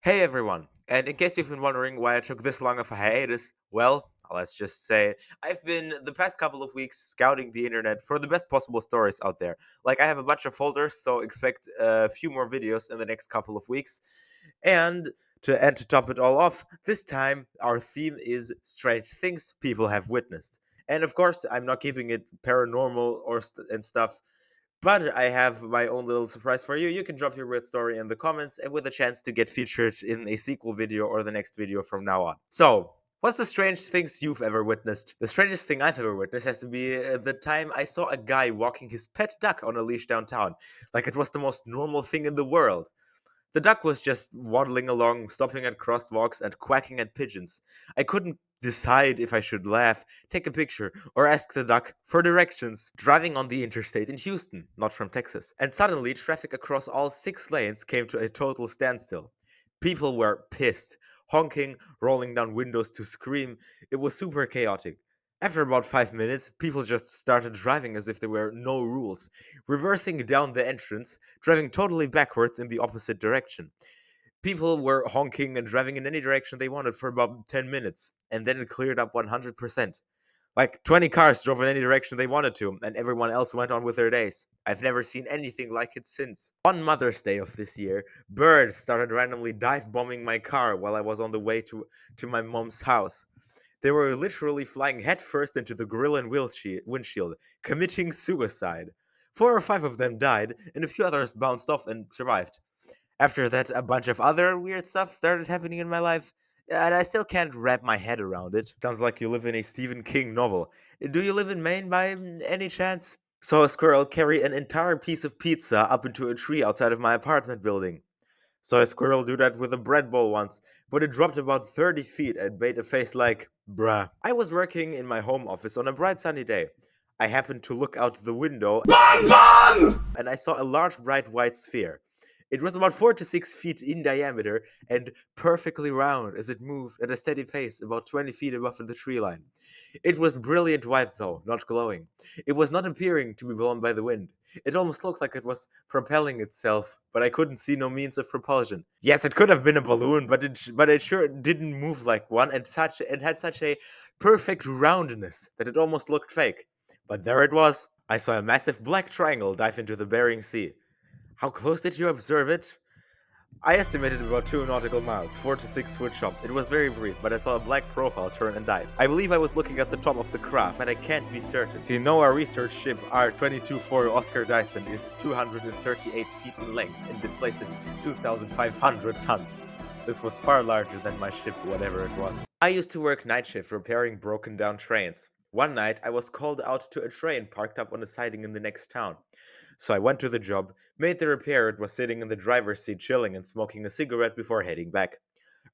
Hey everyone, and in case you've been wondering why I took this long of a hiatus, well, let's just say I've been the past couple of weeks scouting the internet for the best possible stories out there. Like, I have a bunch of folders, so expect a few more videos in the next couple of weeks. And to top it all off, this time our theme is strange things people have witnessed. And of course, I'm not keeping it paranormal and stuff. But I have my own little surprise for you. You can drop your weird story in the comments and with a chance to get featured in a sequel video or the next video from now on. So, what's the strange things you've ever witnessed? The strangest thing I've ever witnessed has to be the time I saw a guy walking his pet duck on a leash downtown. Like it was the most normal thing in the world. The duck was just waddling along, stopping at crosswalks and quacking at pigeons. I couldn't decide if I should laugh, take a picture, or ask the duck for directions. Driving on the interstate in Houston, not from Texas. And suddenly, traffic across all 6 lanes came to a total standstill. People were pissed, honking, rolling down windows to scream. It was super chaotic. After about 5 minutes, people just started driving as if there were no rules, reversing down the entrance, driving totally backwards in the opposite direction. People were honking and driving in any direction they wanted for about 10 minutes, and then it cleared up 100%. Like 20 cars drove in any direction they wanted to, and everyone else went on with their days. I've never seen anything like it since. On Mother's Day of this year, birds started randomly dive bombing my car while I was on the way to my mom's house. They were literally flying headfirst into the grill and windshield, committing suicide. 4 or 5 of them died, and a few others bounced off and survived. After that, a bunch of other weird stuff started happening in my life, and I still can't wrap my head around it. Sounds like you live in a Stephen King novel. Do you live in Maine by any chance? Saw a squirrel carry an entire piece of pizza up into a tree outside of my apartment building. Saw a squirrel do that with a bread bowl once, but it dropped about 30 feet and made a face like, bruh. I was working in my home office on a bright sunny day. I happened to look out the window and I saw a large bright white sphere. It was about 4 to 6 feet in diameter and perfectly round as it moved at a steady pace about 20 feet above the tree line. It was brilliant white though, not glowing. It was not appearing to be blown by the wind. It almost looked like it was propelling itself, but I couldn't see no means of propulsion. Yes, it could have been a balloon, but it sure didn't move like one, and it had such a perfect roundness that it almost looked fake. But there it was. I saw a massive black triangle dive into the Bering Sea. How close did you observe it? I estimated about 2 nautical miles, 4 to 6 foot chop. It was very brief, but I saw a black profile turn and dive. I believe I was looking at the top of the craft, but I can't be certain. The NOAA research ship R-22-4 Oscar Dyson is 238 feet in length and displaces 2,500 tons. This was far larger than my ship, whatever it was. I used to work night shift repairing broken down trains. One night, I was called out to a train parked up on a siding in the next town. So I went to the job, made the repair, and was sitting in the driver's seat chilling and smoking a cigarette before heading back.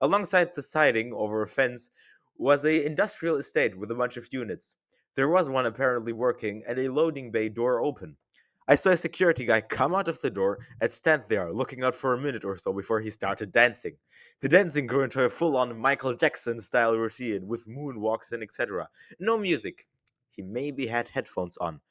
Alongside the siding, over a fence, was a industrial estate with a bunch of units. There was one apparently working and a loading bay door open. I saw a security guy come out of the door and stand there, looking out for a minute or so before he started dancing. The dancing grew into a full-on Michael Jackson style routine with moonwalks and etc. No music. He maybe had headphones on.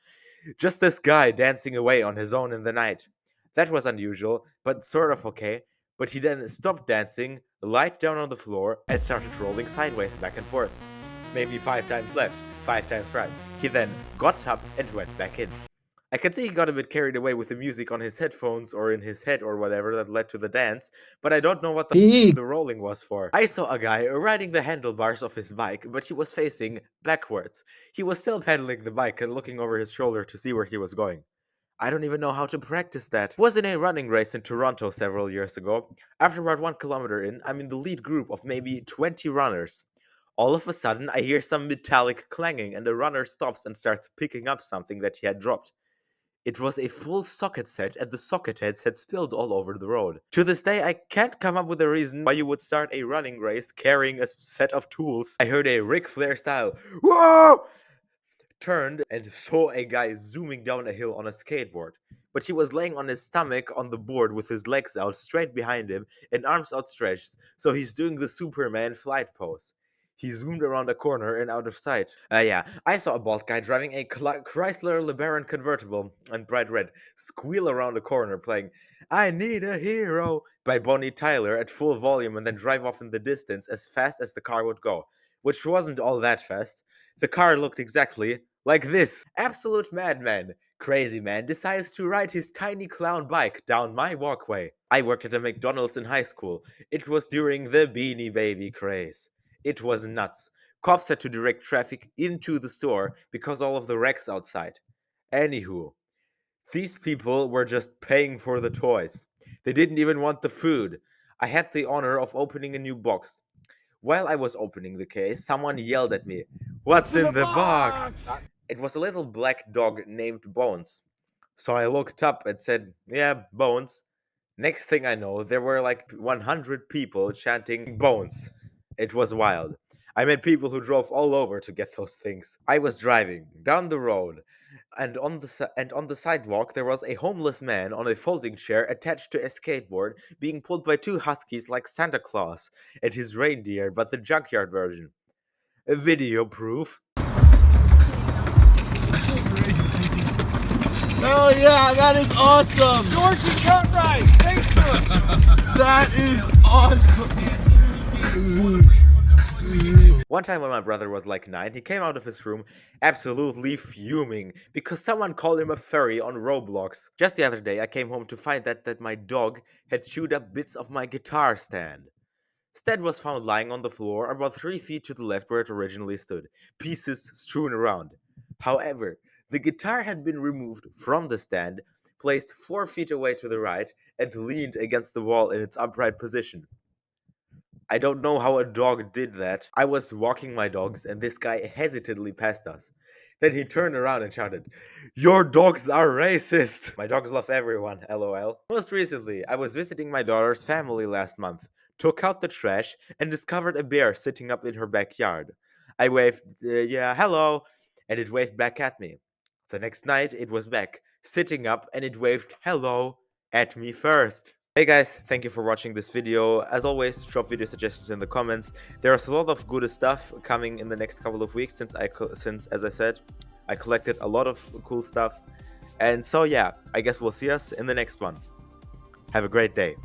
Just this guy dancing away on his own in the night. That was unusual, but sort of okay. But he then stopped dancing, lied down on the floor, and started rolling sideways back and forth. Maybe 5 times left, 5 times right. He then got up and went back in. I can see he got a bit carried away with the music on his headphones or in his head or whatever that led to the dance, but I don't know what the rolling was for. I saw a guy riding the handlebars of his bike, but he was facing backwards. He was still pedaling the bike and looking over his shoulder to see where he was going. I don't even know how to practice that. Was in a running race in Toronto several years ago. After about 1 kilometer in, I'm in the lead group of maybe 20 runners. All of a sudden, I hear some metallic clanging, and the runner stops and starts picking up something that he had dropped. It was a full socket set, and the socket heads had spilled all over the road. To this day, I can't come up with a reason why you would start a running race carrying a set of tools. I heard a Ric Flair style, "Whoa!" Turned and saw a guy zooming down a hill on a skateboard. But he was laying on his stomach on the board with his legs out straight behind him and arms outstretched, so he's doing the Superman flight pose. He zoomed around a corner and out of sight. Yeah, I saw a bald guy driving a Chrysler LeBaron convertible and bright red squeal around a corner playing I Need a Hero by Bonnie Tyler at full volume and then drive off in the distance as fast as the car would go, which wasn't all that fast. The car looked exactly like this. Absolute madman. Crazy man decides to ride his tiny clown bike down my walkway. I worked at a McDonald's in high school. It was during the Beanie Baby craze. It was nuts. Cops had to direct traffic into the store because all of the wrecks outside. Anywho, these people were just paying for the toys. They didn't even want the food. I had the honor of opening a new box. While I was opening the case, someone yelled at me, "What's in the box?" It was a little black dog named Bones. So I looked up and said, "Yeah, Bones." Next thing I know, there were like 100 people chanting Bones. It was wild. I met people who drove all over to get those things. I was driving down the road, and on the sidewalk there was a homeless man on a folding chair attached to a skateboard being pulled by two huskies like Santa Claus and his reindeer, but the junkyard version. A video proof. Hell yeah, that is awesome! Dorsey Cutright, Facebook! That is awesome! One time when my brother was like 9, he came out of his room absolutely fuming because someone called him a furry on Roblox. Just the other day I came home to find that my dog had chewed up bits of my guitar stand. Stead was found lying on the floor about 3 feet to the left where it originally stood, pieces strewn around. However, the guitar had been removed from the stand, placed 4 feet away to the right, and leaned against the wall in its upright position. I don't know how a dog did that. I was walking my dogs and this guy hesitantly passed us. Then he turned around and shouted, "Your dogs are racist!" My dogs love everyone, lol. Most recently, I was visiting my daughter's family last month, took out the trash, and discovered a bear sitting up in her backyard. I waved, yeah, hello, and it waved back at me. The next night, it was back, sitting up, and it waved hello at me first. Hey guys, thank you for watching this video. As always, drop video suggestions in the comments. There's a lot of good stuff coming in the next couple of weeks since as I said, I collected a lot of cool stuff. And so yeah, I guess we'll see us in the next one. Have a great day.